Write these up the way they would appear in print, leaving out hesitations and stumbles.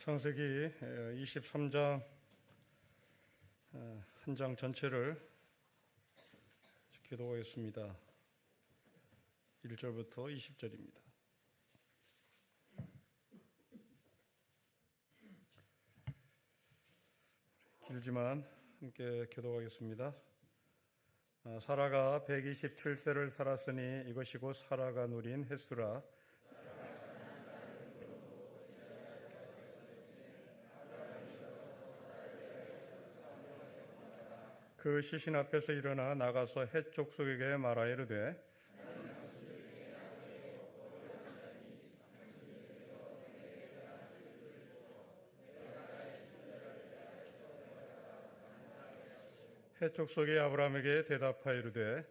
창세기 23장 한 장 전체를 기도하겠습니다. 1절부터 20절입니다. 길지만 함께 기도하겠습니다. 사라가 127세를 살았으니 이것이 곧 사라가 누린 햇수라. 그 시신 앞에서 일어나 나가서 헷 족속에게 말하 이르되 헷 족속이 아브라함에게 대답하여 이르되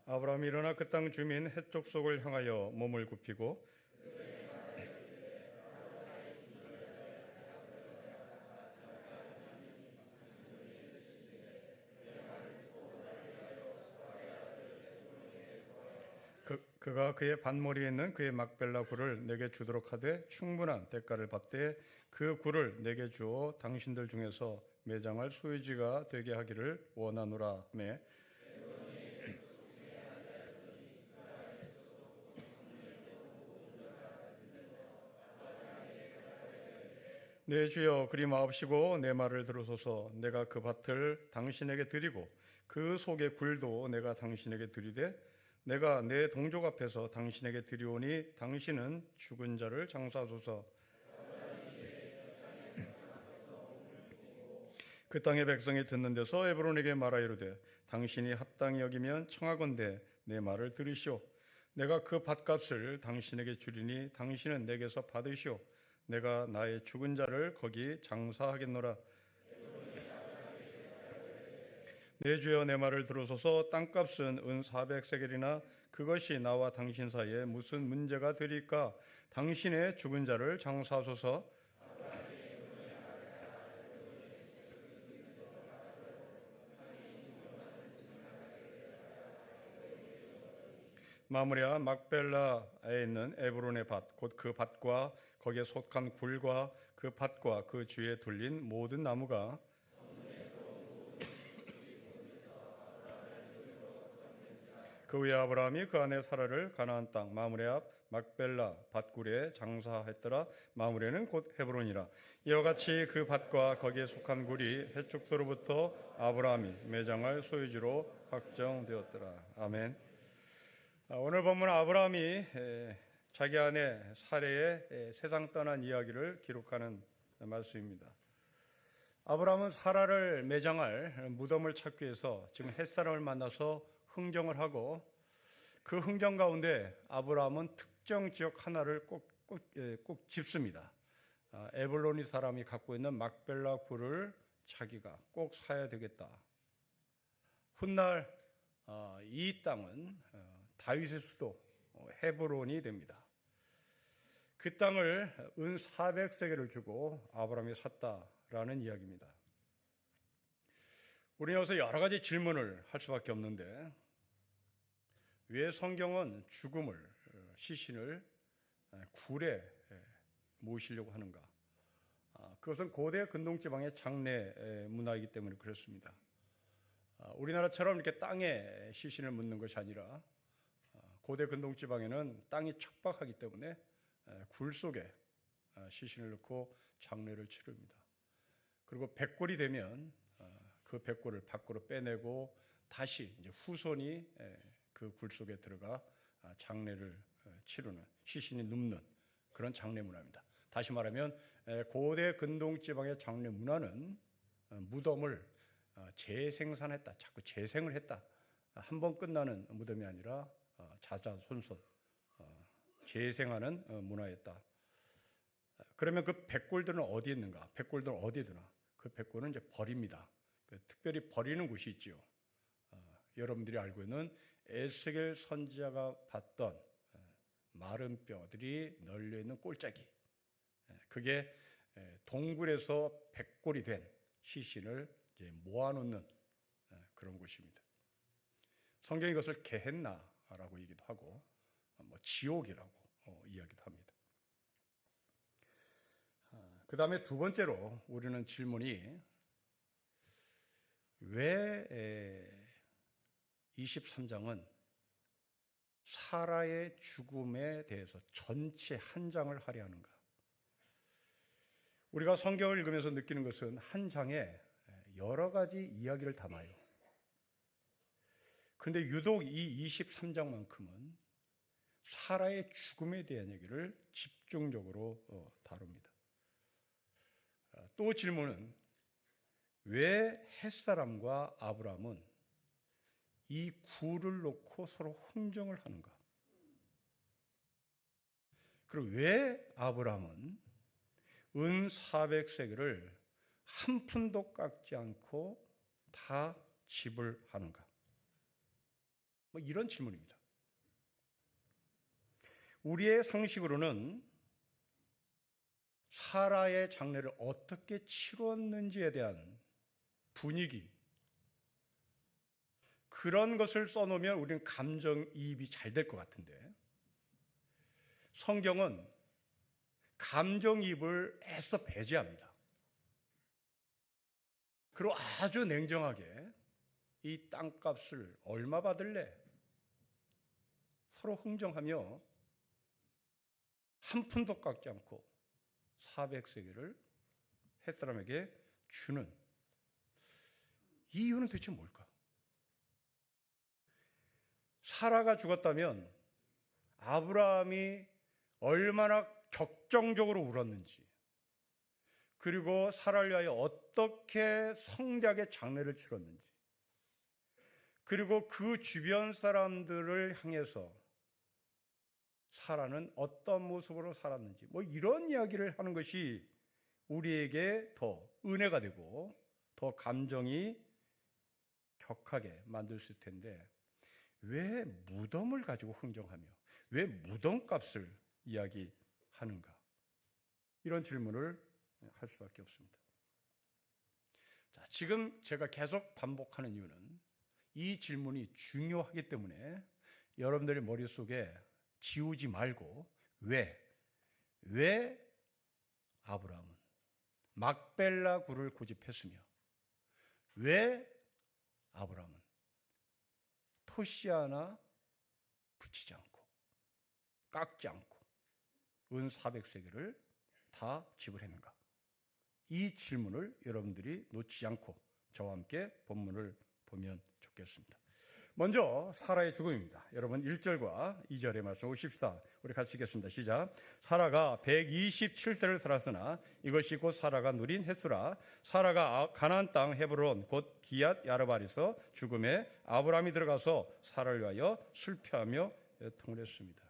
아브라함이 일어나 그 땅 주민 헷 족속을 향하여 몸을 굽히고 그가 그의 반머리에 있는 그의 막벨라 굴을 내게 주도록 하되 충분한 대가를 받되 그 굴을 내게 주어 당신들 중에서 매장할 소유지가 되게 하기를 원하노라 하매 내 주여 그리 마옵시고 내 말을 들으소서. 내가 그 밭을 당신에게 드리고 그 속의 굴도 내가 당신에게 드리되 내가 내 동족 앞에서 당신에게 드리오니 당신은 죽은 자를 장사하소서. 그 땅의 백성이 듣는 데서 에브론에게 말하 이르되 당신이 합당히 여기면 청하건대 내 말을 들으시오. 내가 그 밭값을 당신에게 주리니 당신은 내게서 받으시오. 내가 나의 죽은 자를 거기 장사하겠노라. 내 주여 내 말을 들으소서. 땅값은 은 400세겔이나 그것이 나와 당신 사이에 무슨 문제가 되리까? 당신의 죽은 자를 장사하소서. 마므리아 막벨라에 있는 에브론의 밭, 곧 그 밭과 거기에 속한 굴과 그 밭과 그 주위에 둘린 모든 나무가 그 후에 아브라함이 그 아내 사라를 가나안 땅 마므레 앞 막벨라 밭굴에 장사했더라. 마므레는 곧 헤브론이라. 이와 같이 그 밭과 거기에 속한 굴이 헷 족속으로부터 아브라함이 매장할 소유지로 확정되었더라. 아멘. 오늘 본문 아브라함이 자기 아내 사레의 세상 떠난 이야기를 기록하는 말씀입니다. 아브라함은 사라를 매장할 무덤을 찾기 위해서 지금 햇사람을 만나서 흥정을 하고 그 흥정 가운데 아브라함은 특정 지역 하나를 꼭 짚습니다. 에블로니 사람이 갖고 있는 막벨라 굴을 자기가 꼭 사야 되겠다. 훗날 이 땅은 다윗의 수도 헤브론이 됩니다. 그 땅을 은 400세겔을 주고 아브라함이 샀다라는 이야기입니다. 우리는 여기서 여러 가지 질문을 할 수밖에 없는데 왜 성경은 죽음을, 시신을 굴에 모시려고 하는가? 그것은 고대 근동지방의 장례 문화이기 때문에 그렇습니다. 우리나라처럼 이렇게 땅에 시신을 묻는 것이 아니라 고대 근동지방에는 땅이 척박하기 때문에 굴 속에 시신을 넣고 장례를 치릅니다. 그리고 백골이 되면 그 백골을 밖으로 빼내고 다시 이제 후손이 그 굴 속에 들어가 장례를 치르는, 시신이 눕는 그런 장례 문화입니다. 다시 말하면 고대 근동지방의 장례 문화는 무덤을 재생산했다, 자꾸 재생을 했다. 한 번 끝나는 무덤이 아니라 자자손손 재생하는 문화였다. 그러면 그 백골들은 어디에 있는가? 백골들은 어디에 두나? 그 백골은 이제 버립니다. 특별히 버리는 곳이 있지요. 여러분들이 알고 있는 에스겔 선지자가 봤던 마른 뼈들이 널려 있는 꼴짜기, 그게 동굴에서 백골이 된 시신을 이제 모아놓는 그런 곳입니다. 성경이 이것을 게헨나라고 얘기도 하고 지옥이라고 이야기도 합니다. 그 다음에 두 번째로 우리는 질문이 왜 23장은 사라의 죽음에 대해서 전체 한 장을 할애하는가? 우리가 성경을 읽으면서 느끼는 것은 한 장에 여러 가지 이야기를 담아요. 그런데 유독 이 23장만큼은 사라의 죽음에 대한 얘기를 집중적으로 다룹니다. 또 질문은 왜 햇사람과 아브라함은 이 굴을 놓고 서로 흥정을 하는가? 그리고 왜 아브라함은 은 400세겔을 한 푼도 깎지 않고 다 지불하는가? 이런 질문입니다. 우리의 상식으로는 사라의 장례를 어떻게 치렀는지에 대한 분위기, 그런 것을 써놓으면 우리는 감정이입이 잘 될 것 같은데, 성경은 감정이입을 애써 배제합니다. 그리고 아주 냉정하게 이 땅값을 얼마 받을래? 서로 흥정하며 한 푼도 깎지 않고 400세겔을 햇사람에게 주는 이 이유는 도대체 뭘까? 사라가 죽었다면 아브라함이 얼마나 격정적으로 울었는지, 그리고 사라를 위하여 어떻게 성대하게 장례를 치렀는지, 그리고 그 주변 사람들을 향해서 사라는 어떤 모습으로 살았는지, 이런 이야기를 하는 것이 우리에게 더 은혜가 되고 더 감정이 격하게 만들 수 있을 텐데, 왜 무덤을 가지고 흥정하며 왜 무덤값을 이야기하는가? 이런 질문을 할 수밖에 없습니다. 자, 지금 제가 계속 반복하는 이유는 이 질문이 중요하기 때문에 여러분들의 머릿속에 지우지 말고 왜 아브라함은 막벨라 굴을 고집했으며 왜 아브라함은 토시 하나 붙이지 않고 깎지 않고 은 400세겔을 다 지불했는가? 이 질문을 여러분들이 놓치지 않고 저와 함께 본문을 보면 좋겠습니다. 먼저 사라의 죽음입니다. 여러분 1절과 2절의 말씀 오십시다. 우리 같이 읽겠습니다. 시작. 사라가 127세를 살았으나 이것이 곧 사라가 누린 햇수라. 사라가 가나안 땅 헤브론 곧 기얏 야르바리서 죽음에 아브라함이 들어가서 사라를 위하여 슬퍼하며 애통을 했습니다.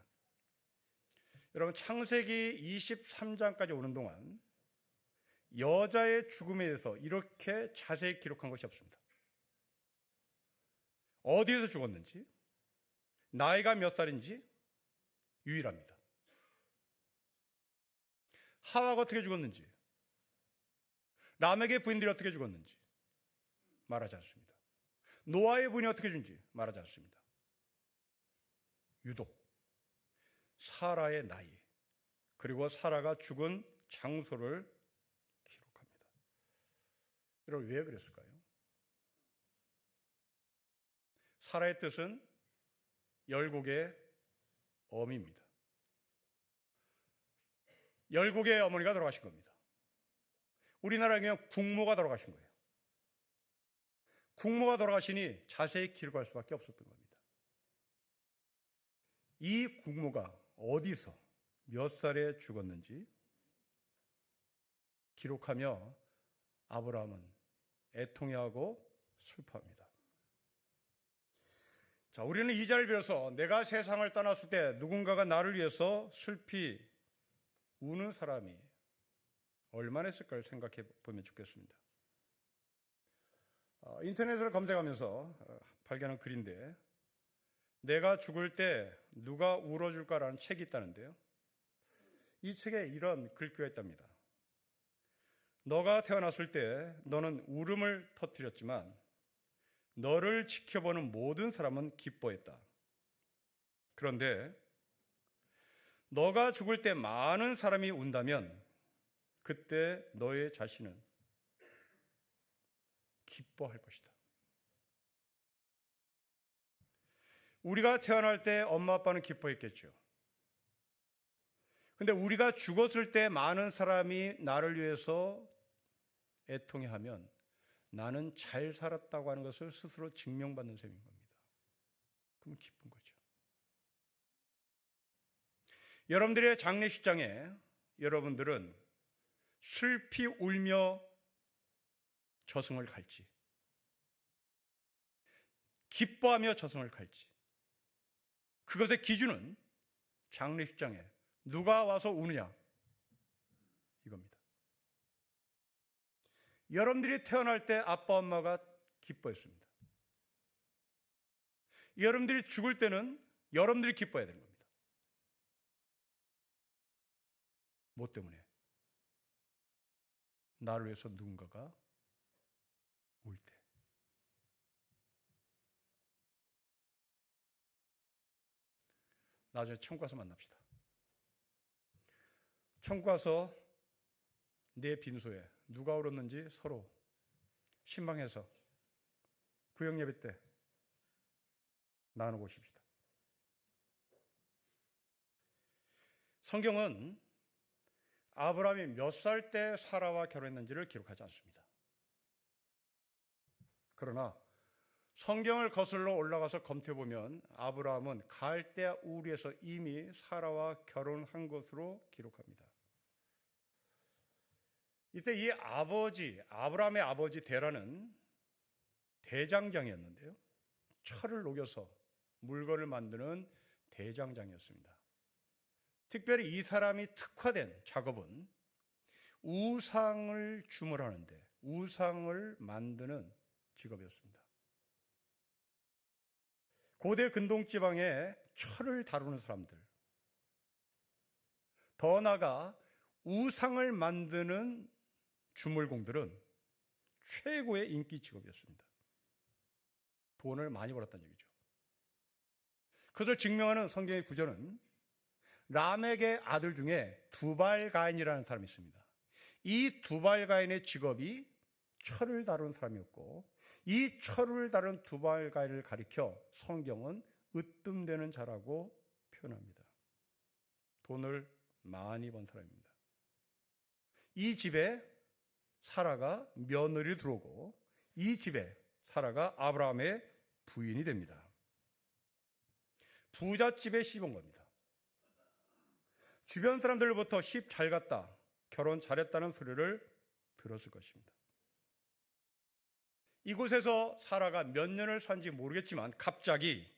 여러분 창세기 23장까지 오는 동안 여자의 죽음에 대해서 이렇게 자세히 기록한 것이 없습니다. 어디에서 죽었는지, 나이가 몇 살인지 유일합니다. 하와가 어떻게 죽었는지, 람에게 부인들이 어떻게 죽었는지 말하지 않습니다. 노아의 부인이 어떻게 죽는지 말하지 않습니다. 유독 사라의 나이, 그리고 사라가 죽은 장소를 기록합니다. 여러분 왜 그랬을까요? 사라의 뜻은 열국의 어미입니다. 열국의 어머니가 돌아가신 겁니다. 우리나라에 그냥 국모가 돌아가신 거예요. 국모가 돌아가시니 자세히 기록할 수밖에 없었던 겁니다. 이 국모가 어디서 몇 살에 죽었는지 기록하며 아브라함은 애통해하고 슬퍼합니다. 자, 우리는 이 자리를 빌어서 내가 세상을 떠났을 때 누군가가 나를 위해서 슬피 우는 사람이 얼마나 있을까를 생각해 보면 좋겠습니다. 인터넷을 검색하면서 발견한 글인데, 내가 죽을 때 누가 울어줄까라는 책이 있다는데요. 이 책에 이런 글귀가 있답니다. 너가 태어났을 때 너는 울음을 터뜨렸지만 너를 지켜보는 모든 사람은 기뻐했다. 그런데 너가 죽을 때 많은 사람이 운다면 그때 너의 자신은 기뻐할 것이다. 우리가 태어날 때 엄마 아빠는 기뻐했겠죠. 근데 우리가 죽었을 때 많은 사람이 나를 위해서 애통해하면 나는 잘 살았다고 하는 것을 스스로 증명받는 셈인 겁니다. 그럼 기쁜 거죠. 여러분들의 장례식장에 여러분들은 슬피 울며 저승을 갈지, 기뻐하며 저승을 갈지, 그것의 기준은 장례식장에 누가 와서 우느냐 이겁니다. 여러분들이 태어날 때 아빠 엄마가 기뻐했습니다. 여러분들이 죽을 때는 여러분들이 기뻐해야 되는 겁니다. 뭐 때문에? 나를 위해서 누군가가 올 때. 나중에 천국 가서 만납시다. 천국 가서 내 빈소에 누가 울었는지 서로 신방해서 구역예배 때 나누고 싶시다. 성경은 아브라함이 몇 살 때 사라와 결혼했는지를 기록하지 않습니다. 그러나 성경을 거슬러 올라가서 검토해보면 아브라함은 갈대아 우르에서 이미 사라와 결혼한 것으로 기록합니다. 이때 이 아버지, 아브라함의 아버지 데라는 대장장이었는데요. 철을 녹여서 물건을 만드는 대장장이었습니다. 특별히 이 사람이 특화된 작업은 우상을 주물하는데 우상을 만드는 직업이었습니다. 고대 근동지방에 철을 다루는 사람들, 더 나아가 우상을 만드는 주물공들은 최고의 인기 직업이었습니다. 돈을 많이 벌었다는 얘기죠. 그것을 증명하는 성경의 구절은 람에게 아들 중에 두발가인이라는 사람이 있습니다. 이 두발가인의 직업이 철을 다루는 사람이었고 이 철을 다룬 두발가인을 가리켜 성경은 으뜸되는 자라고 표현합니다. 돈을 많이 번 사람입니다. 이 집에 사라가 며느리 들어오고 이 집에 사라가 아브라함의 부인이 됩니다. 부잣집에 씹은 겁니다. 주변 사람들로부터 십 잘 갔다, 결혼 잘했다는 소리를 들었을 것입니다. 이곳에서 사라가 몇 년을 산지 모르겠지만 갑자기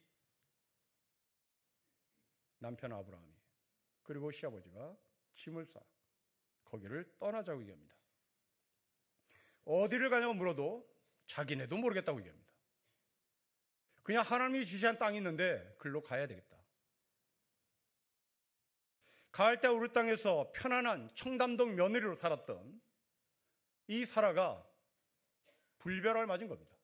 남편 아브라함이 그리고 시아버지가 짐을 싸 거기를 떠나자고 얘기합니다. 어디를 가냐고 물어도 자기네도 모르겠다고 얘기합니다. 그냥 하나님이 지시한 땅이 있는데 글로 가야 되겠다. 갈대아 우르 땅에서 편안한 청담동 며느리로 살았던 이 사라가 불벼를 맞은 겁니다.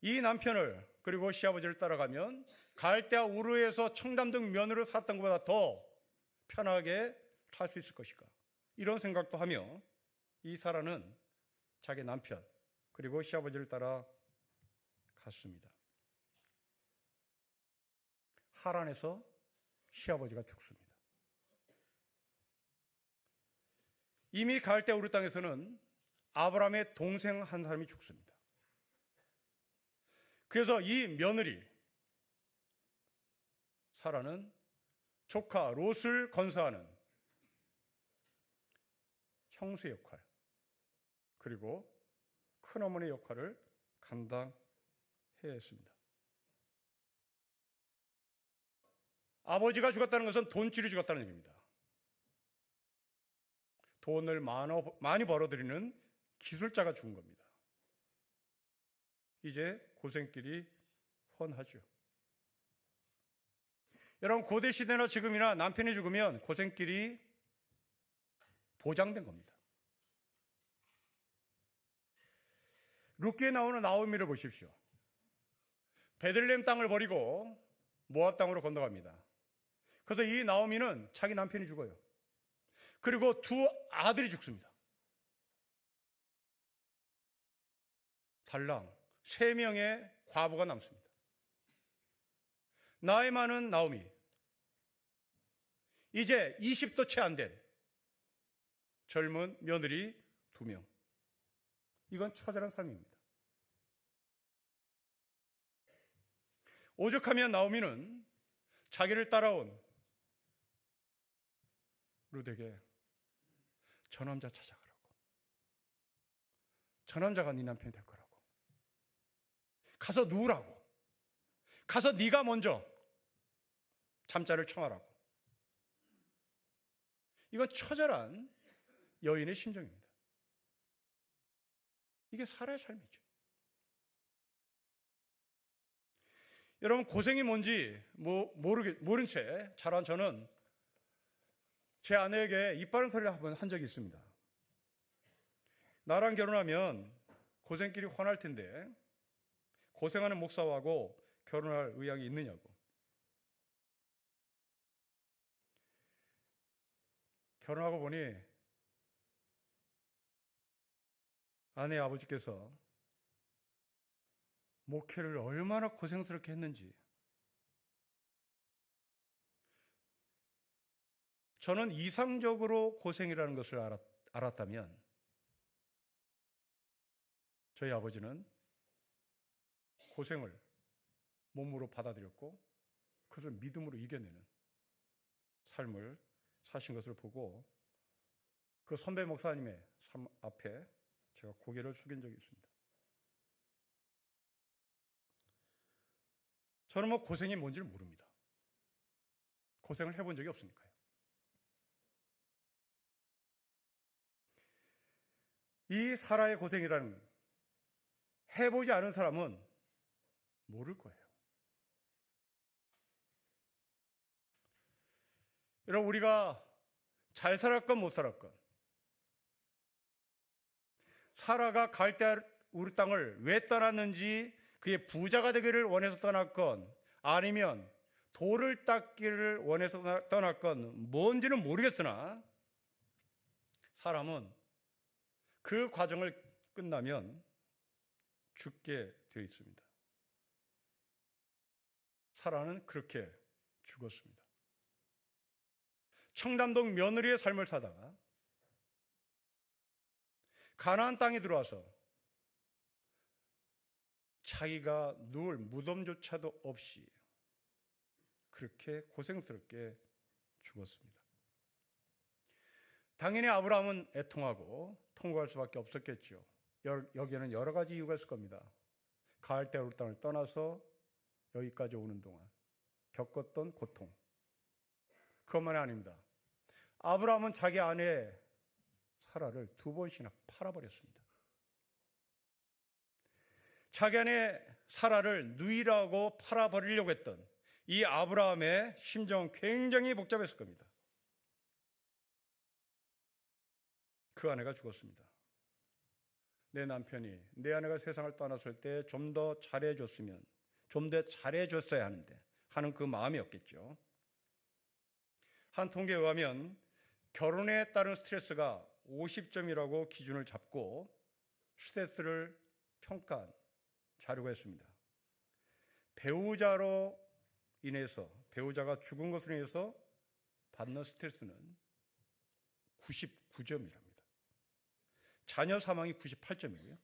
이 남편을 그리고 시아버지를 따라가면 갈대아 우르에서 청담동 며느리로 살았던 것보다 더 편하게 살 수 있을 것일까, 이런 생각도 하며 이 사라는 자기 남편 그리고 시아버지를 따라 갔습니다. 하란에서 시아버지가 죽습니다. 이미 갈대아 우르 땅에서는 아브라함의 동생 한 사람이 죽습니다. 그래서 이 며느리 사라는 조카 롯을 건사하는 형수 역할 그리고 큰어머니 역할을 감당해야 했습니다. 아버지가 죽었다는 것은 돈줄이 죽었다는 얘기입니다. 돈을 많이 벌어들이는 기술자가 죽은 겁니다. 이제 고생길이 훤하죠. 여러분, 고대 시대나 지금이나 남편이 죽으면 고생길이 보장된 겁니다. 룻기에 나오는 나오미를 보십시오. 베들레헴 땅을 버리고 모압 땅으로 건너갑니다. 그래서 이 나오미는 자기 남편이 죽어요. 그리고 두 아들이 죽습니다. 달랑 3명의 과부가 남습니다. 나이 많은 나오미, 이제 20도 채 안 된 젊은 며느리 2명. 이건 처절한 삶입니다. 오죽하면 나오미는 자기를 따라온 룻에게 저 남자 찾아가라고, 저 남자가 네 남편이 될 거라고, 가서 누우라고, 가서 네가 먼저 잠자를 청하라고. 이건 처절한 여인의 심정입니다. 이게 사라의 삶이죠. 여러분, 고생이 뭔지 모른 채 자란 저는 제 아내에게 입 바른 소리를 한번 한 적이 있습니다. 나랑 결혼하면 고생길이 훤할 텐데 고생하는 목사하고 결혼할 의향이 있느냐고. 결혼하고 보니 아내 아버지께서 목회를 얼마나 고생스럽게 했는지, 저는 이상적으로 고생이라는 것을 알았다면 저희 아버지는 고생을 몸으로 받아들였고 그것을 믿음으로 이겨내는 삶을 사신 것을 보고 그 선배 목사님의 삶 앞에 제가 고개를 숙인 적이 있습니다. 저는 고생이 뭔지를 모릅니다. 고생을 해본 적이 없으니까요. 이 사라의 고생이라는, 해보지 않은 사람은 모를 거예요. 여러분, 우리가 잘 살았건 못 살았건, 사라가 갈대 우르 땅을 왜 떠났는지, 그의 부자가 되기를 원해서 떠났건 아니면 돌을 닦기를 원해서 떠났건 뭔지는 모르겠으나 사람은 그 과정을 끝나면 죽게 되어 있습니다. 사라는 그렇게 죽었습니다. 청담동 며느리의 삶을 사다가 가나안 땅에 들어와서 자기가 누울 무덤조차도 없이 그렇게 고생스럽게 죽었습니다. 당연히 아브라함은 애통하고 통곡할 수밖에 없었겠죠. 여기에는 여러 가지 이유가 있을 겁니다. 갈대 우르 땅을 떠나서 여기까지 오는 동안 겪었던 고통, 그것만이 아닙니다. 아브라함은 자기 아내 사라를 2번씩이나 팔아버렸습니다. 자기 아내 사라를 누이라고 팔아버리려고 했던 이 아브라함의 심정은 굉장히 복잡했을 겁니다. 그 아내가 죽었습니다. 내 남편이, 내 아내가 세상을 떠났을 때 좀 더 잘해줬으면, 좀 더 잘해줬어야 하는데 하는 그 마음이었겠죠. 한 통계에 의하면 결혼에 따른 스트레스가 50점이라고 기준을 잡고 스트레스를 평가한 자료가 있습니다. 배우자로 인해서, 배우자가 죽은 것으로 인해서 받는 스트레스는 99점이랍니다. 자녀 사망이 98점이고요.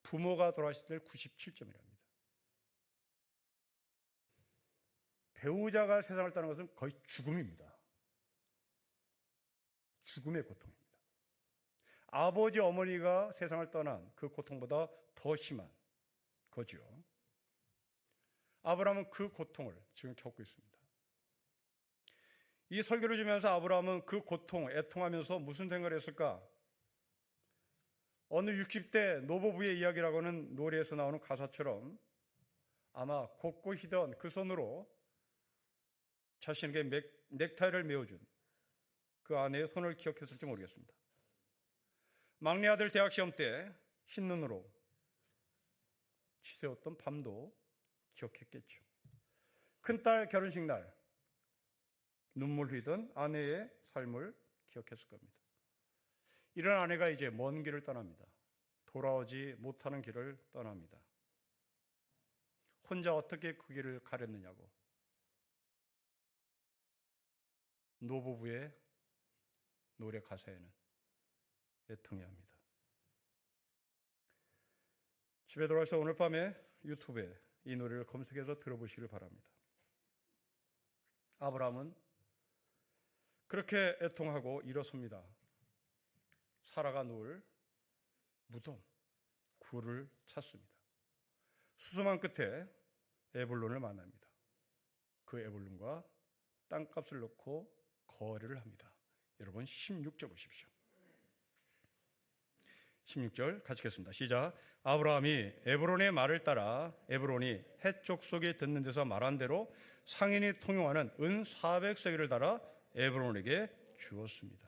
부모가 돌아가실 때 97점이랍니다. 배우자가 세상을 떠나는 것은 거의 죽음입니다. 죽음의 고통입니다. 아버지, 어머니가 세상을 떠난 그 고통보다 더 심한 거죠. 아브라함은 그 고통을 지금 겪고 있습니다. 이 설교를 주면서 아브라함은 그 고통, 애통하면서 무슨 생각을 했을까? 어느 60대 노부부의 이야기라고 하는 노래에서 나오는 가사처럼 아마 곱고 희던 그 손으로 자신에게 넥타이를 메어준 그 아내의 손을 기억했을지 모르겠습니다. 막내 아들 대학 시험 때 흰눈으로 치새웠던 밤도 기억했겠죠. 큰딸 결혼식 날 눈물 흘리던 아내의 삶을 기억했을 겁니다. 이런 아내가 이제 먼 길을 떠납니다. 돌아오지 못하는 길을 떠납니다. 혼자 어떻게 그 길을 가렸느냐고 노부부의 노래 가사에는 애통해야 합니다. 집에 돌아와서 오늘 밤에 유튜브에 이 노래를 검색해서 들어보시길 바랍니다. 아브라함은 그렇게 애통하고 일어섭니다. 사라가 누울 무덤, 굴을 찾습니다. 수수만 끝에 에불론을 만납니다. 그 에불론과 땅값을 놓고 거래를 합니다. 여러분 16절 보십시오. 16절 같이 읽겠습니다. 시작. 아브라함이 에브론의 말을 따라 에브론이 해쪽 속에 듣는 데서 말한 대로 상인이 통용하는 은 400세겔을 달아 에브론에게 주었습니다.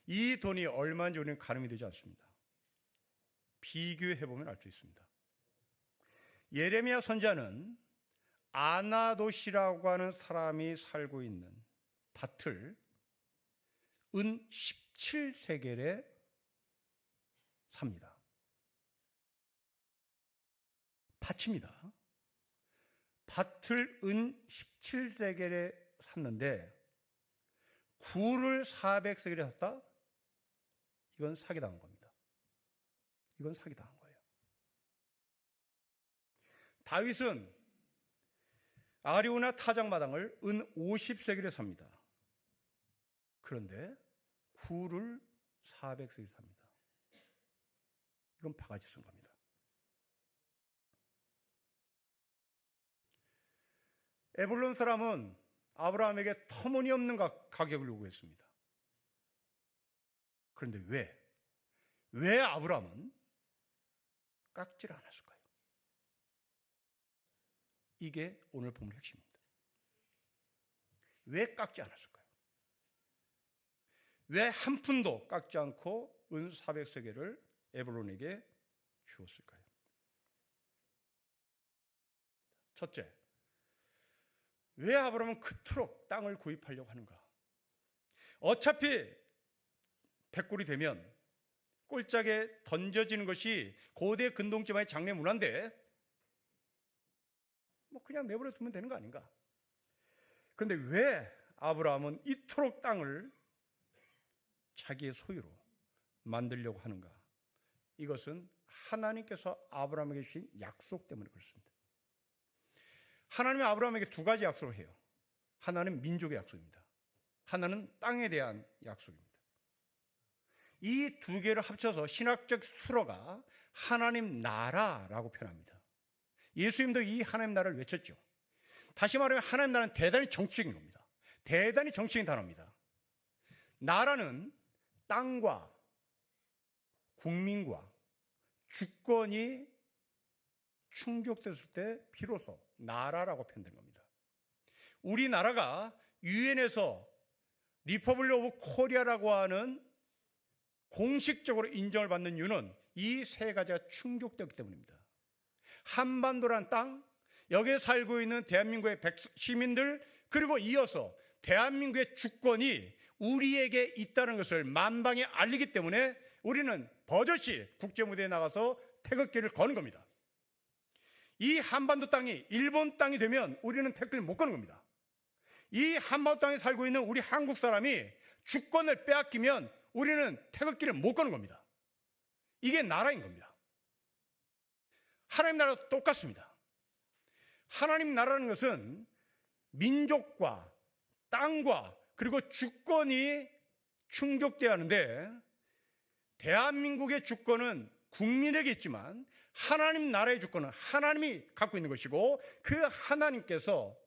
이 돈이 얼마인지 우리는 가늠이 되지 않습니다. 비교해보면 알 수 있습니다. 예레미야 선지자는 아나돗이라고 하는 사람이 살고 있는 밭을 은 17세겔에 삽니다. 밭입니다. 밭을 은 17세겔에 샀는데 굴을 400세겔에 샀다? 이건 사기당한 겁니다. 이건 사기당한 거예요. 다윗은 아리우나 타작마당을 은 50세겔에 삽니다. 그런데 굴을 400세겔에 삽니다. 이건 바가지 쓴 겁니다. 에불론 사람은 아브라함에게 터무니없는 가격을 요구했습니다. 그런데 왜 아브라함은 깎지를 않았을까요? 이게 오늘 본문 핵심입니다. 왜 깎지 않았을까요? 왜 한 푼도 깎지 않고 은 400세겔을 에불론에게 주었을까요? 첫째, 왜 아브라함은 그토록 땅을 구입하려고 하는가? 어차피 백골이 되면 꼴짝에 던져지는 것이 고대 근동지방의 장례 문화인데 그냥 내버려 두면 되는 거 아닌가? 그런데 왜 아브라함은 이토록 땅을 자기의 소유로 만들려고 하는가? 이것은 하나님께서 아브라함에게 주신 약속 때문에 그렇습니다. 하나님이 아브라함에게 두 가지 약속을 해요. 하나는 민족의 약속입니다. 하나는 땅에 대한 약속입니다. 이 두 개를 합쳐서 신학적 수로가 하나님 나라라고 표현합니다. 예수님도 이 하나님 나라를 외쳤죠. 다시 말하면 하나님 나라는 대단히 정치적인 겁니다. 대단히 정치적인 단어입니다. 나라는 땅과 국민과 주권이 충족됐을 때 비로소 나라라고 표현된 겁니다. 우리나라가 유엔에서 리퍼블릭 오브 코리아라고 하는 공식적으로 인정을 받는 이유는 이 세 가지가 충족되었기 때문입니다. 한반도란 땅, 여기에 살고 있는 대한민국의 시민들, 그리고 이어서 대한민국의 주권이 우리에게 있다는 것을 만방에 알리기 때문에 우리는 버젓이 국제무대에 나가서 태극기를 거는 겁니다. 이 한반도 땅이 일본 땅이 되면 우리는 태극기를 못 거는 겁니다. 이 한반도 땅에 살고 있는 우리 한국 사람이 주권을 빼앗기면 우리는 태극기를 못 거는 겁니다. 이게 나라인 겁니다. 하나님 나라도 똑같습니다. 하나님 나라는 것은 민족과 땅과 그리고 주권이 충족되어야 하는데 대한민국의 주권은 국민에게 있지만 하나님 나라의 주권은 하나님이 갖고 있는 것이고 그 하나님께서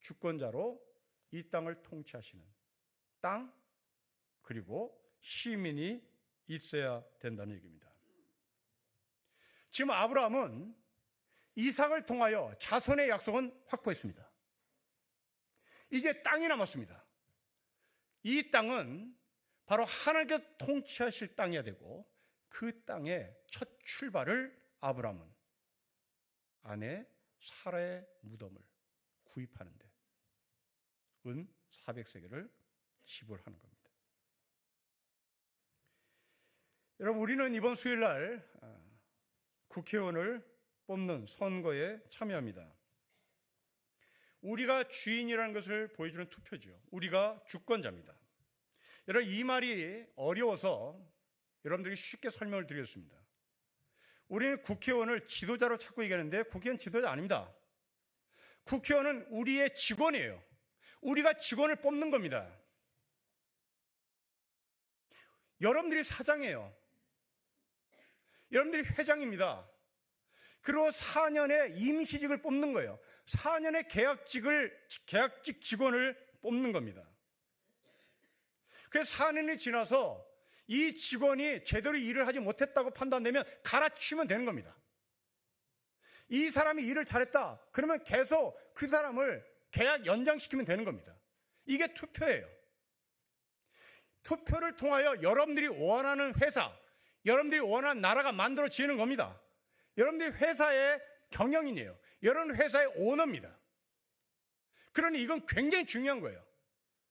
주권자로 이 땅을 통치하시는 땅 그리고 시민이 있어야 된다는 얘기입니다. 지금 아브라함은 이삭을 통하여 자손의 약속은 확보했습니다. 이제 땅이 남았습니다. 이 땅은 바로 하나님께서 통치하실 땅이어야 되고, 그 땅의 첫 출발을 아브라함은 아내 사라의 무덤을 구입하는데 은 400세겔을 지불하는 겁니다. 여러분, 우리는 이번 수요일 날 국회의원을 뽑는 선거에 참여합니다. 우리가 주인이라는 것을 보여주는 투표죠. 우리가 주권자입니다. 여러분, 이 말이 어려워서 여러분들에게 쉽게 설명을 드리겠습니다. 우리는 국회의원을 지도자로 찾고 얘기하는데 국회의원 지도자 아닙니다. 국회의원은 우리의 직원이에요. 우리가 직원을 뽑는 겁니다. 여러분들이 사장이에요. 여러분들이 회장입니다. 그리고 4년의 임시직을 뽑는 거예요. 4년의 계약직 직원을 뽑는 겁니다. 그래서 4년이 지나서 이 직원이 제대로 일을 하지 못했다고 판단되면 갈아치우면 되는 겁니다. 이 사람이 일을 잘했다. 그러면 계속 그 사람을 계약 연장시키면 되는 겁니다. 이게 투표예요. 투표를 통하여 여러분들이 원하는 회사, 여러분들이 원하는 나라가 만들어지는 겁니다. 여러분들이 회사의 경영인이에요. 여러분 회사의 오너입니다. 그러니 이건 굉장히 중요한 거예요.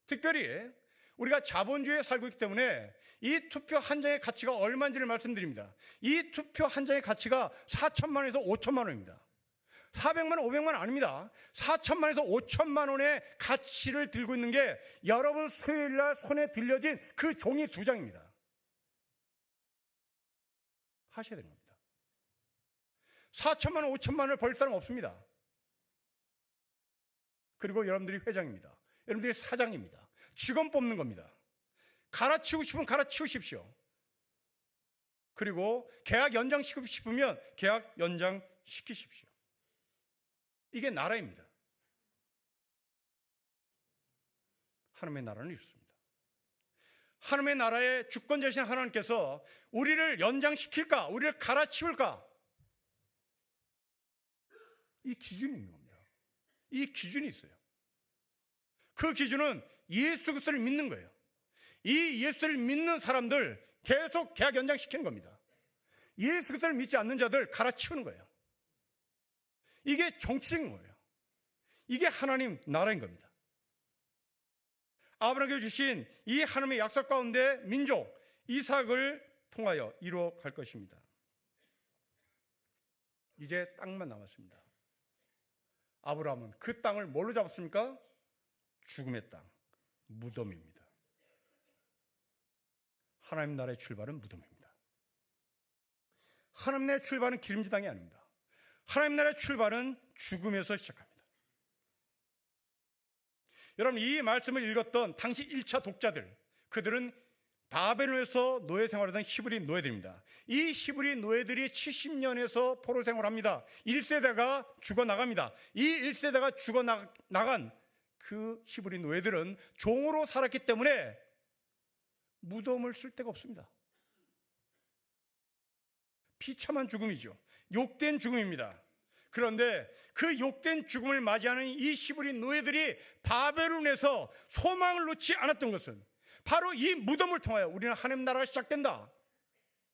특별히 우리가 자본주의에 살고 있기 때문에 이 투표 한 장의 가치가 얼마인지를 말씀드립니다. 이 투표 한 장의 가치가 4천만 원에서 5천만 원입니다. 400만 원, 500만 원 아닙니다. 4천만 원에서 5천만 원의 가치를 들고 있는 게 여러분 수요일 날 손에 들려진 그 종이 2장입니다. 하셔야 되는 겁니다. 4천만 원, 5천만 원을 벌 사람 없습니다. 그리고 여러분들이 회장입니다. 여러분들이 사장입니다. 직원 뽑는 겁니다. 갈아치우고 싶으면 갈아치우십시오. 그리고 계약 연장시키고 싶으면 계약 연장시키십시오. 이게 나라입니다. 하나님의 나라는 이렇습니다. 하나님의 나라의 주권자이신 하나님께서 우리를 연장시킬까? 우리를 갈아치울까? 이 기준이 있는 겁니다. 이 기준이 있어요. 그 기준은 예수 그리스도를 믿는 거예요. 이 예수를 믿는 사람들 계속 계약 연장시키는 겁니다. 예수 그리스도를 믿지 않는 자들 갈아치우는 거예요. 이게 정치적인 거예요. 이게 하나님 나라인 겁니다. 아브라함에게 주신 이 하나님의 약속 가운데 민족 이삭을 통하여 이루어 갈 것입니다. 이제 땅만 남았습니다. 아브라함은 그 땅을 뭘로 잡았습니까? 죽음의 땅, 무덤입니다. 하나님 나라의 출발은 무덤입니다. 하나님 나라의 출발은 기름진 땅이 아닙니다. 하나님 나라의 출발은 죽음에서 시작합니다. 여러분, 이 말씀을 읽었던 당시 1차 독자들, 그들은 바벨론에서 노예 생활하던 히브리 노예들입니다. 이 히브리 노예들이 70년에서 포로 생활합니다. 1세대가 죽어나갑니다. 이 1세대가 죽어나간 그 히브리 노예들은 종으로 살았기 때문에 무덤을 쓸 데가 없습니다. 비참한 죽음이죠. 욕된 죽음입니다. 그런데 그 욕된 죽음을 맞이하는 이 히브리 노예들이 바벨론에서 소망을 놓지 않았던 것은 바로 이 무덤을 통하여 우리는 하나님 나라가 시작된다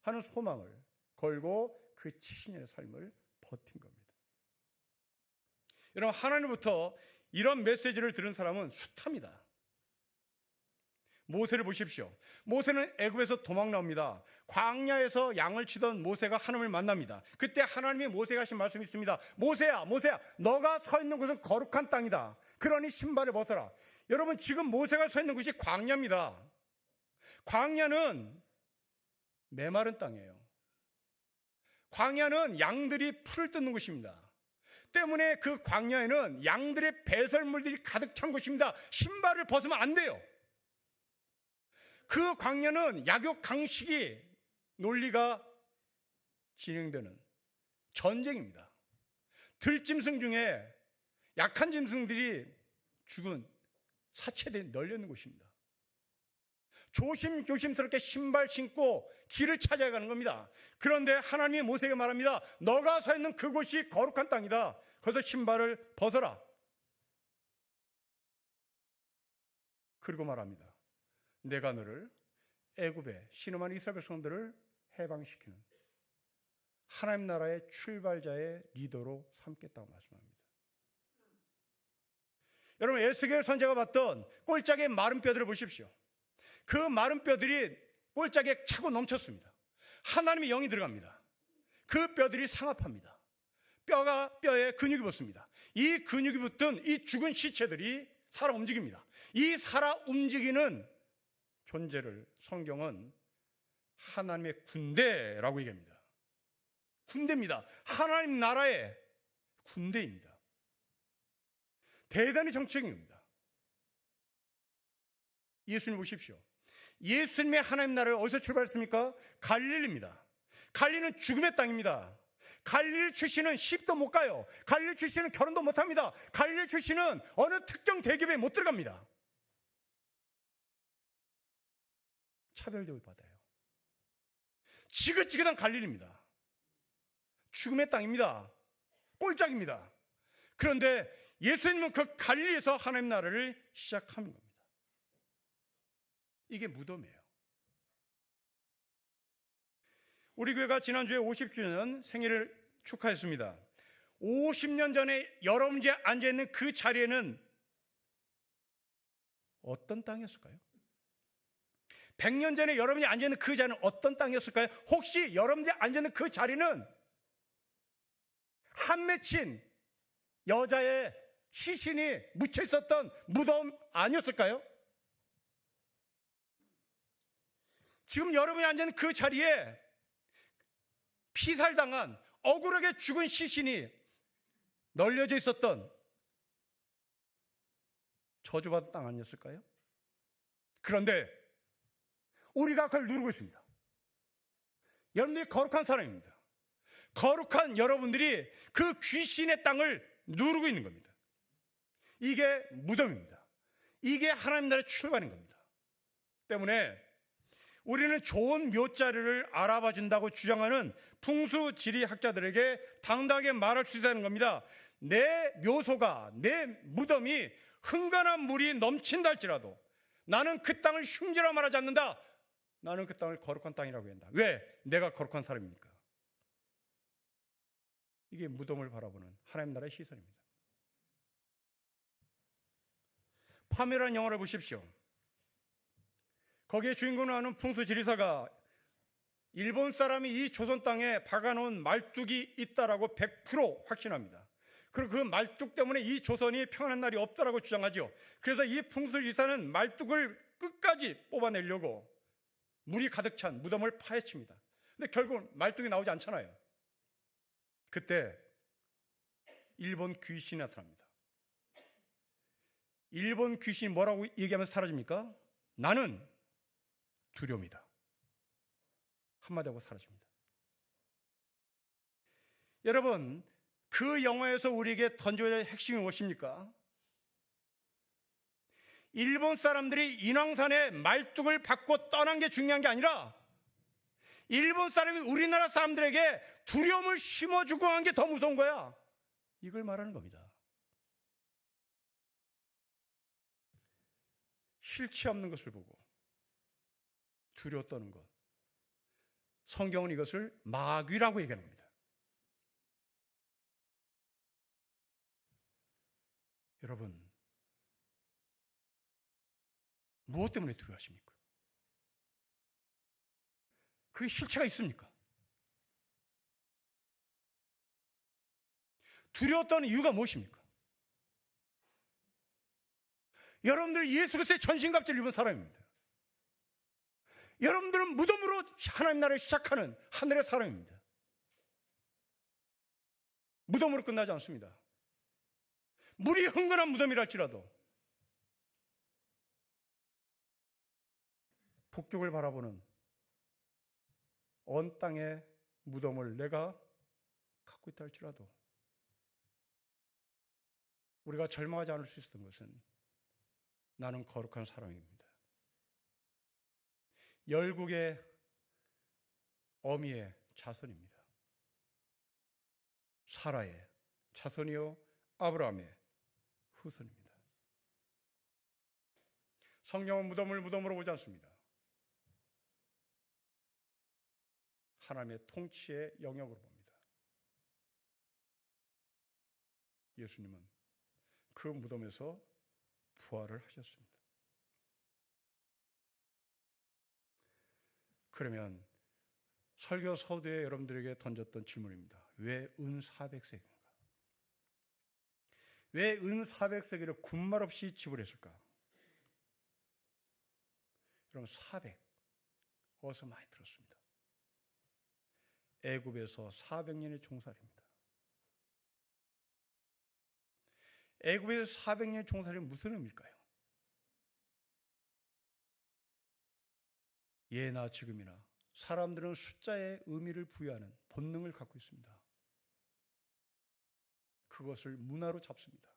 하는 소망을 걸고 그 70년의 삶을 버틴 겁니다. 여러분, 하나님부터 이런 메시지를 들은 사람은 숱합니다. 모세를 보십시오. 모세는 애굽에서 도망 나옵니다. 광야에서 양을 치던 모세가 하나님을 만납니다. 그때 하나님이 모세에게 하신 말씀이 있습니다. 모세야, 모세야, 너가 서 있는 곳은 거룩한 땅이다. 그러니 신발을 벗어라. 여러분, 지금 모세가 서 있는 곳이 광야입니다. 광야는 메마른 땅이에요. 광야는 양들이 풀을 뜯는 곳입니다. 때문에 그 광야에는 양들의 배설물들이 가득 찬 곳입니다. 신발을 벗으면 안 돼요. 그 광야는 약육 강식이 논리가 진행되는 전쟁입니다. 들짐승 중에 약한 짐승들이 죽은 사체들이 널려있는 곳입니다. 조심스럽게 신발 신고 길을 찾아가는 겁니다. 그런데 하나님이 모세에게 말합니다. 너가 서 있는 그곳이 거룩한 땅이다. 거기서 신발을 벗어라. 그리고 말합니다. 내가 너를 애굽에 신음한 이스라엘 백성들을 해방시키는 하나님 나라의 출발자의 리더로 삼겠다고 말씀합니다. 여러분, 에스겔 선지자가 봤던 꼴짝의 마른 뼈들을 보십시오. 그 마른 뼈들이 꼴짝에 차고 넘쳤습니다. 하나님의 영이 들어갑니다. 그 뼈들이 상합합니다. 뼈가 뼈에 근육이 붙습니다. 이 근육이 붙은 이 죽은 시체들이 살아 움직입니다. 이 살아 움직이는 존재를 성경은 하나님의 군대라고 얘기합니다. 군대입니다. 하나님 나라의 군대입니다. 대단히 정치적입니다. 예수님 보십시오. 예수님의 하나님 나라를 어디서 출발했습니까? 갈릴리입니다. 갈릴리는 죽음의 땅입니다. 갈릴리 출신은 시집도 못 가요. 갈릴리 출신은 결혼도 못 합니다. 갈릴리 출신은 어느 특정 대기업에 못 들어갑니다. 차별 대우를 받아요. 지긋지긋한 갈릴리입니다. 죽음의 땅입니다. 꼴짝입니다. 그런데 예수님은 그 갈릴리에서 하나님 나라를 시작하는 겁니다. 이게 무덤이에요. 우리 교회가 지난주에 50주년 생일을 축하했습니다. 50년 전에 여러분이 앉아있는 그 자리에는 어떤 땅이었을까요? 100년 전에 여러분이 앉아있는 그 자리는 어떤 땅이었을까요? 혹시 여러분이 앉아있는 그 자리는 한 맺힌 여자의 시신이 묻혀 있었던 무덤 아니었을까요? 지금 여러분이 앉아있는 그 자리에 피살당한 억울하게 죽은 시신이 널려져 있었던 저주받은 땅 아니었을까요? 그런데 우리가 그걸 누르고 있습니다. 여러분들이 거룩한 사람입니다. 거룩한 여러분들이 그 귀신의 땅을 누르고 있는 겁니다. 이게 무덤입니다. 이게 하나님 나라의 출발인 겁니다. 때문에 우리는 좋은 묘자리를 알아봐 준다고 주장하는 풍수지리학자들에게 당당하게 말할 수 있다는 겁니다. 내 묘소가, 내 무덤이 흥건한 물이 넘친다 할지라도 나는 그 땅을 흉지라 말하지 않는다. 나는 그 땅을 거룩한 땅이라고 한다. 왜? 내가 거룩한 사람이니까. 이게 무덤을 바라보는 하나님 나라의 시선입니다. 파묘라는 영화를 보십시오. 거기에 주인공을 하는 풍수지리사가 일본 사람이 이 조선 땅에 박아놓은 말뚝이 있다라고 100% 확신합니다. 그리고 그 말뚝 때문에 이 조선이 평안한 날이 없다라고 주장하죠. 그래서 이 풍수지리사는 말뚝을 끝까지 뽑아내려고 물이 가득 찬 무덤을 파헤칩니다. 근데 결국 말뚝이 나오지 않잖아요. 그때 일본 귀신이 나타납니다. 일본 귀신이 뭐라고 얘기하면서 사라집니까? 나는 두려움이다. 한마디 하고 사라집니다. 여러분, 그 영화에서 우리에게 던져야 할 핵심이 무엇입니까? 일본 사람들이 인왕산에 말뚝을 받고 떠난 게 중요한 게 아니라 일본 사람이 우리나라 사람들에게 두려움을 심어주고 한 게 더 무서운 거야. 이걸 말하는 겁니다. 실체 없는 것을 보고 두려워 떠는 것. 성경은 이것을 마귀라고 얘기하는 겁니다. 여러분, 무엇 때문에 두려워하십니까? 그 실체가 있습니까? 두려웠던 이유가 무엇입니까? 여러분들은 예수 그리스도의 전신갑주를 입은 사람입니다. 여러분들은 무덤으로 하나님 나라를 시작하는 하늘의 사람입니다. 무덤으로 끝나지 않습니다. 물이 흥건한 무덤이랄지라도 북쪽을 바라보는 언 땅의 무덤을 내가 갖고 있다 할지라도 우리가 절망하지 않을 수 있었던 것은 나는 거룩한 사람입니다. 열국의 어미의 자손입니다. 사라의 자손이요 아브라함의 후손입니다. 성경은 무덤을 무덤으로 보지 않습니다. 하나님의 통치의 영역으로 봅니다. 예수님은 그 무덤에서 부활을 하셨습니다. 그러면 설교 서두에 여러분들에게 던졌던 질문입니다. 왜 은 400세기인가? 왜 은 400세기를 군말 없이 지불했을까? 여러분, 400 어디서 많이 들었습니다. 애굽에서 400년의 종살이입니다. 애굽에서 400년의 종살이는 무슨 의미일까요? 예나 지금이나 사람들은 숫자의 의미를 부여하는 본능을 갖고 있습니다. 그것을 문화로 잡습니다.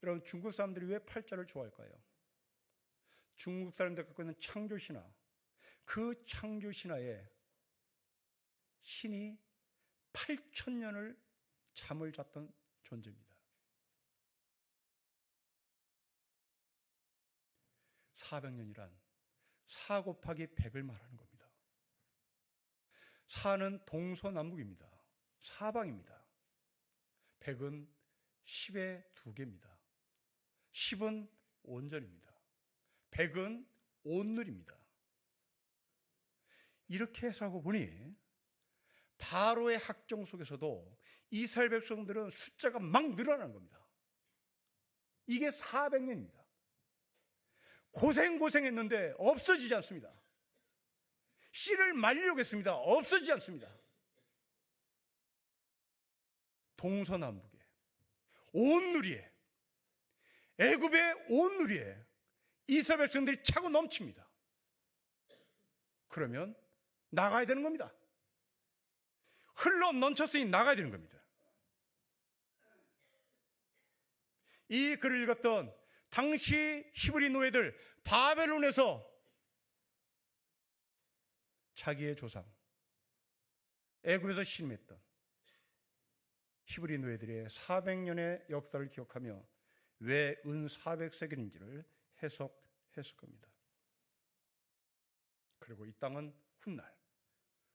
여러분, 중국 사람들이 왜 팔자를 좋아할까요? 중국 사람들 갖고 있는 창조신화, 그 창조신화에 신이 8,000년을 잠을 잤던 존재입니다. 400년이란 4 곱하기 100을 말하는 겁니다. 4는 동서남북입니다. 사방입니다. 100은 10의 2개입니다. 10은 온전입니다. 100은 온누리입니다. 이렇게 해석하고 보니 바로의 학종 속에서도 이스라엘 백성들은 숫자가 막 늘어나는 겁니다. 이게 400년입니다. 고생했는데 없어지지 않습니다. 씨를 말리려고 했습니다. 없어지지 않습니다. 동서남북에, 온누리에, 애굽의 온누리에 이스라엘 백성들이 차고 넘칩니다. 그러면 나가야 되는 겁니다. 흘러 넘쳤으니 나가야 되는 겁니다. 이 글을 읽었던 당시 히브리 노예들, 바벨론에서 자기의 조상, 애굽에서 신임했던 히브리 노예들의 400년의 역사를 기억하며 왜 은 400세기인지를 해석했을 겁니다. 그리고 이 땅은 훗날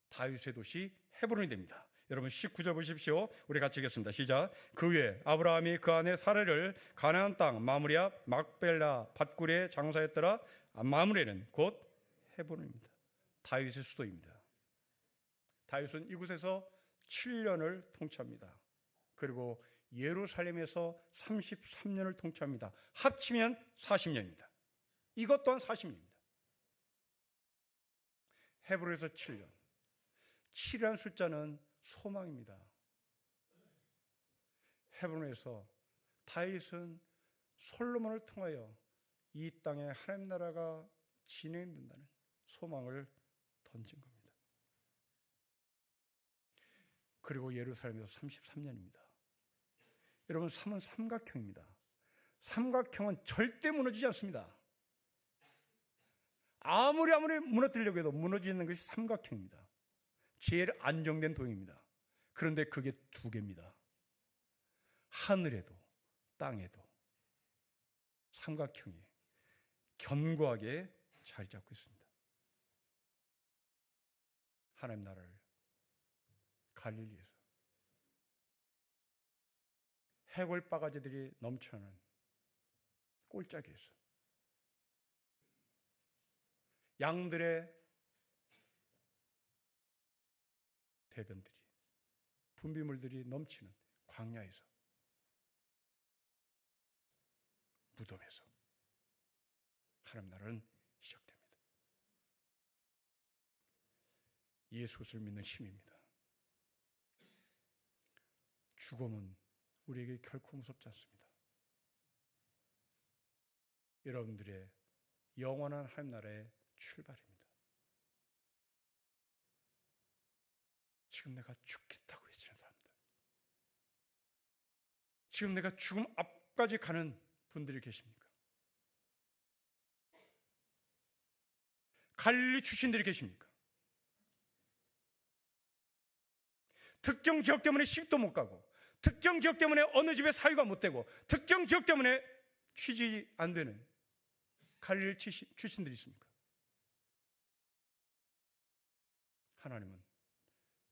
다윗의 도시 헤브론이 됩니다. 여러분 19절 보십시오. 우리 같이 읽겠습니다. 시작. 그 후에 아브라함이 그 아내 사레를 가나안 땅 마므리 앞 막벨라 밭굴에 장사했더라. 마므레는 곧 헤브론입니다. 다윗의 수도입니다. 다윗은 이곳에서 7년을 통치합니다. 그리고 예루살렘에서 33년을 통치합니다. 합치면 40년입니다. 이것 또한 40년입니다. 헤브론에서 7년. 7이라는 숫자는 소망입니다. 헤브론에서 다윗은 솔로몬을 통하여 이 땅에 하나님 나라가 진행된다는 소망을 던진 겁니다. 그리고 예루살렘에서 33년입니다. 여러분, 3은 삼각형입니다. 삼각형은 절대 무너지지 않습니다. 아무리 무너뜨리려고 해도 무너지는 것이 삼각형입니다. 제일 안정된 도형입니다. 그런데 그게 2개입니다. 하늘에도 땅에도 삼각형이 견고하게 자리 잡고 있습니다. 하나님 나라를 갈릴리에서 해골 바가지들이 넘쳐나는 꼴짜기에서 양들의 대변들이 분비물들이 넘치는 광야에서 무덤에서 하나님 나라는 시작됩니다. 예수를 믿는 힘입니다. 죽음은 우리에게 결코 무섭지 않습니다. 여러분들의 영원한 하나님 나라의 출발입니다. 지금 내가 죽겠다고 외치는 사람들, 지금 내가 죽음 앞까지 가는 분들이 계십니까? 갈릴리 출신들이 계십니까? 특정 지역 때문에 시집도 못 가고, 특정 지역 때문에 어느 집에 사유가 못 되고, 특정 지역 때문에 취지 안 되는 갈릴 출신들이 있습니까? 하나님은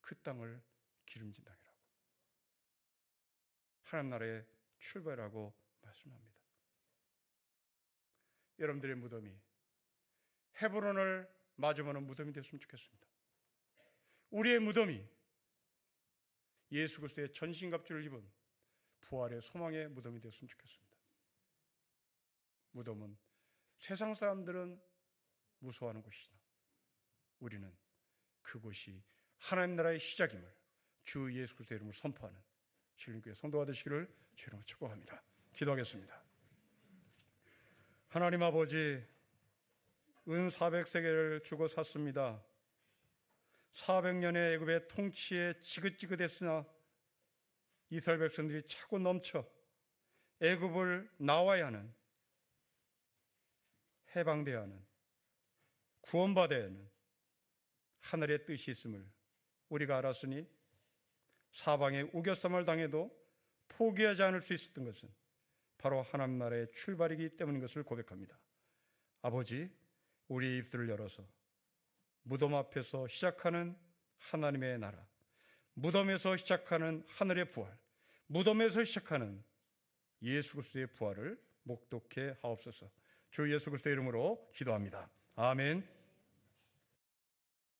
그 땅을 기름진 땅이라고, 하나님 나라의 출발이라고 말씀합니다. 여러분들의 무덤이 헤브론을 마주보는 무덤이 됐으면 좋겠습니다. 우리의 무덤이 예수 그리스도의 전신갑주를 입은 부활의 소망의 무덤이 되었으면 좋겠습니다. 무덤은 세상 사람들은 무서워하는 곳이나 우리는 그곳이 하나님 나라의 시작임을 주 예수 그리스도의 이름으로 선포하는 신림교회 성도가 되시기를 주님으로 축복합니다. 기도하겠습니다. 하나님 아버지, 은 400세겔을 주고 샀습니다. 400년의 애굽의 통치에 지긋지긋했으나 이스라엘 백성들이 차고 넘쳐 애굽을 나와야 하는, 해방되어야 하는, 구원받아야 하는 하늘의 뜻이 있음을 우리가 알았으니 사방에 우겨쌈을 당해도 포기하지 않을 수 있었던 것은 바로 하나님 나라의 출발이기 때문인 것을 고백합니다. 아버지, 우리의 입술을 열어서 무덤 앞에서 시작하는 하나님의 나라, 무덤에서 시작하는 하늘의 부활, 무덤에서 시작하는 예수 그리스도의 부활을 목독해 하옵소서. 주 예수 그리스도의 이름으로 기도합니다. 아멘.